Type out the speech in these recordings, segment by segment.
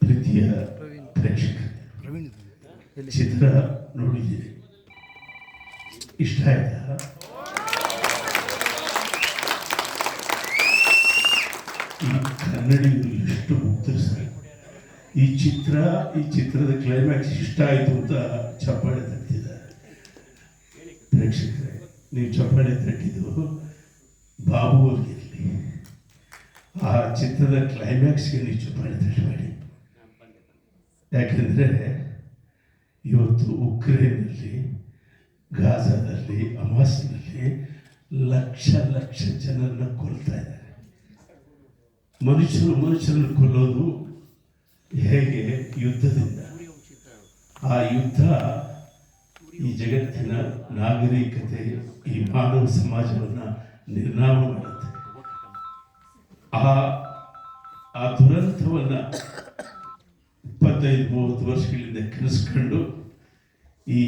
ಪ್ರೀತಿಯ ಪ್ರೇಕ್ಷಕ ಚಿತ್ರ ನೋಡಿದ್ದೀರಿ, ಇಷ್ಟ ಆಯ್ತಾ? ಈ ಕನ್ನಡಿಗರು ಎಷ್ಟು ಮುಗ್ಧರು ಸರ್. ಈ ಚಿತ್ರದ ಕ್ಲೈಮ್ಯಾಕ್ಸ್ ಇಷ್ಟ ಆಯಿತು ಅಂತ ಚಪ್ಪಾಳೆ ತಟ್ಟಿದ್ದಾರೆ ಪ್ರೇಕ್ಷಕರೇ. ನೀವು ಚಪ್ಪಾಳೆ ತಟ್ಟಿದ್ದು ಬಾಬು ಅವ್ರಿಗಿರಲಿ, ಆ ಚಿತ್ರದ ಕ್ಲೈಮ್ಯಾಕ್ಸ್ಗೆ ನೀವು ಚಪ್ಪಾಳೆ ತಟ್ಟಬೇಡಿ. ಯಾಕೆಂದರೆ ಇವತ್ತು ಉಕ್ರೇನಲ್ಲಿ, ಗಾಜಾದಲ್ಲಿ, ಹಮಾಸ್ನಲ್ಲಿ ಲಕ್ಷ ಲಕ್ಷ ಜನರನ್ನ ಕೊಲ್ತಾ ಇದ್ದಾರೆ. ಮನುಷ್ಯರನ್ನು ಕೊಲ್ಲೋದು ಹೇಗೆ? ಯುದ್ಧದಿಂದ. ಆ ಯುದ್ಧ ಈ ಜಗತ್ತಿನ ನಾಗರಿಕತೆ, ಈ ಮಾನವ ಸಮಾಜವನ್ನು ನಿರ್ನಾಮ ಮಾಡುತ್ತೆ. ಆ ದುರಂತವನ್ನು 25-30 ವರ್ಷಗಳಿಂದ ಕನಸ್ಕೊಂಡು ಈ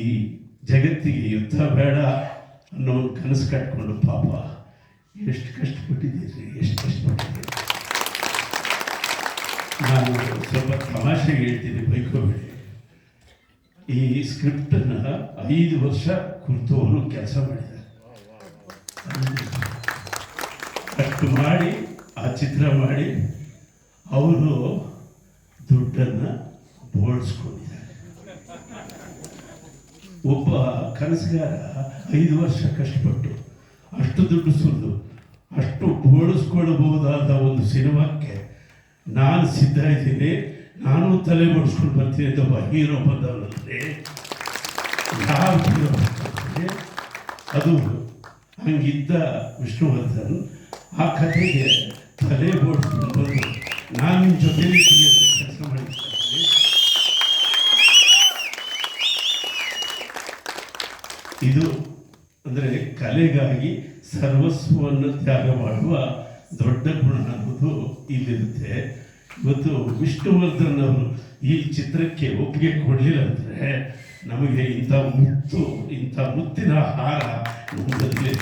ಜಗತ್ತಿಗೆ ಯುದ್ಧ ಬೇಡ ಅನ್ನೋ ಒಂದು ಕನಸು ಕಟ್ಕೊಂಡು ಪಾಪ ಎಷ್ಟು ಕಷ್ಟಪಟ್ಟಿದ್ದೀರಿ, ಎಷ್ಟು ಕಷ್ಟಪಟ್ಟಿದ್ದೀರಿ. ನಾನು ಸ್ವಲ್ಪ ತಮಾಷೆಗೆ ಹೇಳ್ತೀನಿ, ಬೈಕೋಬೇಡಿ. ಈ ಸ್ಕ್ರಿಪ್ಟನ್ನು 5 ವರ್ಷ ಕುರಿತು ಅವರು ಕೆಲಸ ಮಾಡಿದ್ದಾರೆ. ಅಷ್ಟು ಮಾಡಿ ಆ ಚಿತ್ರ ಮಾಡಿ ಅವರು ದುಡ್ಡನ್ನು ಬೋಳಿಸ್ಕೊಂಡಿದ್ದಾರೆ. ಒಬ್ಬ ಕನಸುಗಾರ 5 ವರ್ಷ ಕಷ್ಟಪಟ್ಟು ಅಷ್ಟು ದುಡ್ಡು ಸುರಿದು ಅಷ್ಟು ಬೋಳಿಸ್ಕೊಳ್ಬಹುದಾದ ಒಂದು ಸಿನಿಮಾಕ್ಕೆ ನಾನು ಸಿದ್ಧ ಇದ್ದೀನಿ, ನಾನು ತಲೆ ಬಡಿಸ್ಕೊಂಡು ಬರ್ತೀನಿ ಅಂತ ಒಬ್ಬ ಹೀರೋ ಬಂದವನಂದರೆ ಯಾವ ಹೀರೋ ಬರ್ತಾರೆ? ಅದು ಹಂಗಿದ್ದ ವಿಷ್ಣುವರ್ಧನ್ ಆ ಕಥೆಗೆ ತಲೆ ಬೋಡಿಸ್ಕೊಂಡು ಬಂದು ನಾನು ನಿಮ್ಮ ಜೊತೆಯಲ್ಲಿ ಕೆಲಸ ಮಾಡಿದ್ದೀನಿ. ಇದು ಅಂದರೆ ಕಲೆಗಾಗಿ ಸರ್ವಸ್ವವನ್ನು ತ್ಯಾಗ ಮಾಡುವ ದೊಡ್ಡ ಗುಣ ಅನ್ನೋದು ಇಲ್ಲಿರುತ್ತೆ. ಇವತ್ತು ವಿಷ್ಣುವರ್ಧನ್ ಅವರು ಈ ಚಿತ್ರಕ್ಕೆ ಒಪ್ಪಿಗೆ ಕೊಡಲಿಲ್ಲ ಅಂದರೆ ನಮಗೆ ಇಂಥ ಮುತ್ತಿನ ಹಾರ ನಮ್ಮಲ್ಲಿ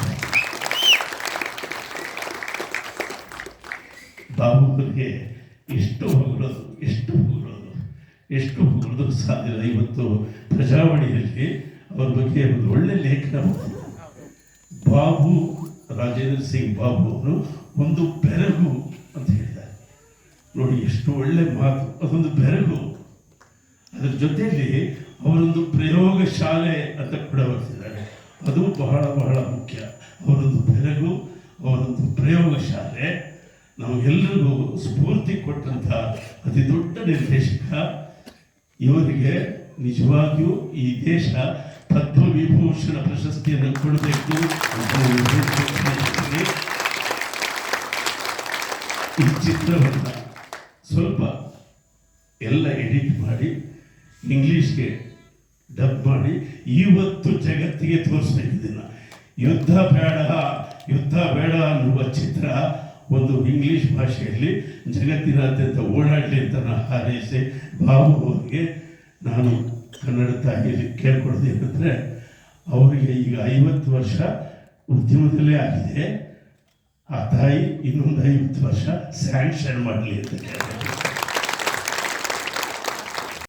ಬಾಬುಗೆ ಎಷ್ಟು ಹೊಗಳೋದು ಸಾಧ್ಯ. ಇವತ್ತು ಪ್ರಜಾವಾಣಿಯಲ್ಲಿ ಅವ್ರ ಬಗ್ಗೆ ಒಂದು ಒಳ್ಳೆ ಲೇಖನ ಬಂದಿದೆ. ಬಾಬು, ರಾಜೇಂದ್ರ ಸಿಂಗ್ ಬಾಬು ಅವರು ಒಂದು ಬೆರಗು ಅಂತ ಹೇಳಿದ್ದಾರೆ. ನೋಡಿ ಎಷ್ಟು ಒಳ್ಳೆ ಮಾತು. ಅದೊಂದು ಬೆರಗು, ಅದರ ಜೊತೆಯಲ್ಲಿ ಅವರೊಂದು ಪ್ರಯೋಗ ಶಾಲೆ ಅಂತ ಕೂಡ ಬರ್ತಿದ್ದಾರೆ. ಅದು ಬಹಳ ಬಹಳ ಮುಖ್ಯ. ಅವರೊಂದು ಬೆರಗು, ಅವರೊಂದು ಪ್ರಯೋಗ ಶಾಲೆ ನಮಗೆಲ್ಲರಿಗೂ ಸ್ಫೂರ್ತಿ ಕೊಟ್ಟಂಥ ಅತಿ ದೊಡ್ಡ ನಿರ್ದೇಶಕ. ಇವರಿಗೆ ನಿಜವಾಗಿಯೂ ಈ ದೇಶ ಪದ್ಮವಿಭೂಷಣ ಪ್ರಶಸ್ತಿಯನ್ನು ಕೊಡಬೇಕು. ಈ ಚಿತ್ರವನ್ನು ಸ್ವಲ್ಪ ಎಲ್ಲ ಎಡಿಟ್ ಮಾಡಿ ಇಂಗ್ಲೀಷ್ಗೆ ಡಬ್ ಮಾಡಿ ಇವತ್ತು ಜಗತ್ತಿಗೆ ತೋರಿಸ್ಬೇಕು. ಇದನ್ನು ಯುದ್ಧ ಬೇಡ ಅನ್ನುವ ಚಿತ್ರ ಒಂದು ಇಂಗ್ಲೀಷ್ ಭಾಷೆಯಲ್ಲಿ ಜಗತ್ತಿನಾದ್ಯಂತ ಓಡಾಡಲಿ ಅಂತ ನಾನು ಹಾರೈಸಿ ಬಾಬು ಅವರಿಗೆ ನಾನು ಕನ್ನಡ ತಾಯಿಯಲ್ಲಿ ಕೇಳ್ಕೊಡೋದು ಏನಂದರೆ, ಅವರಿಗೆ ಈಗ 50 ವರ್ಷ ಉದ್ಯಮದಲ್ಲೇ ಆಗಿದೆ. ಆ ತಾಯಿ ಇನ್ನೊಂದು 50 ವರ್ಷ ಸ್ಯಾಂಕ್ಷನ್ ಮಾಡಲಿ ಅಂತ ಕೇಳ್ತಾರೆ.